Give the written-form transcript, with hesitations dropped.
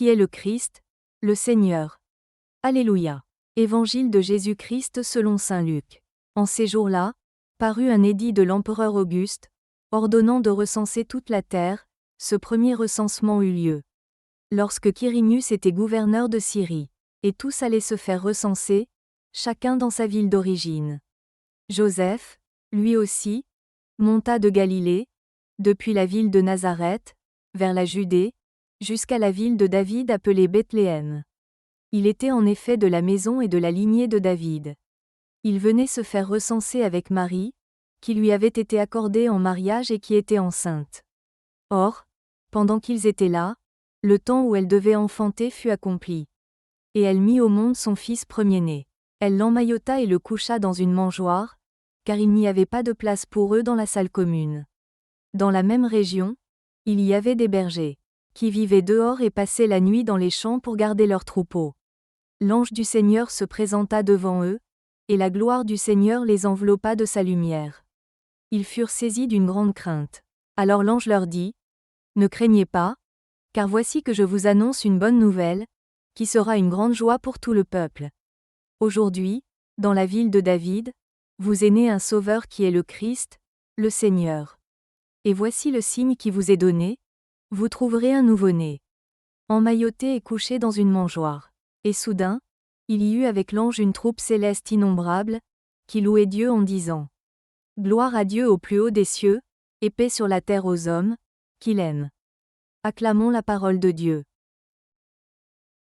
qui est le Christ, le Seigneur. Alléluia. Évangile de Jésus-Christ selon saint Luc. En ces jours-là, parut un édit de l'empereur Auguste, ordonnant de recenser toute la terre. Ce premier recensement eut lieu lorsque Quirinius était gouverneur de Syrie, et tous allaient se faire recenser, chacun dans sa ville d'origine. Joseph, lui aussi, monta de Galilée, depuis la ville de Nazareth, vers la Judée, jusqu'à la ville de David appelée Bethléem. Il était en effet de la maison et de la lignée de David. Il venait se faire recenser avec Marie, qui lui avait été accordée en mariage et qui était enceinte. Or, pendant qu'ils étaient là, le temps où elle devait enfanter fut accompli. Et elle mit au monde son fils premier-né. Elle l'emmaillota et le coucha dans une mangeoire, car il n'y avait pas de place pour eux dans la salle commune. Dans la même région, il y avait des bergers, qui vivaient dehors et passaient la nuit dans les champs pour garder leurs troupeaux. L'ange du Seigneur se présenta devant eux, et la gloire du Seigneur les enveloppa de sa lumière. Ils furent saisis d'une grande crainte. Alors l'ange leur dit : « Ne craignez pas, car voici que je vous annonce une bonne nouvelle, qui sera une grande joie pour tout le peuple. Aujourd'hui, dans la ville de David, vous est né un Sauveur qui est le Christ, le Seigneur. Et voici le signe qui vous est donné, vous trouverez un nouveau-né, emmailloté et couché dans une mangeoire. » Et soudain, il y eut avec l'ange une troupe céleste innombrable, qui louait Dieu en disant : « Gloire à Dieu au plus haut des cieux, et paix sur la terre aux hommes, qu'il aime. » Acclamons la parole de Dieu.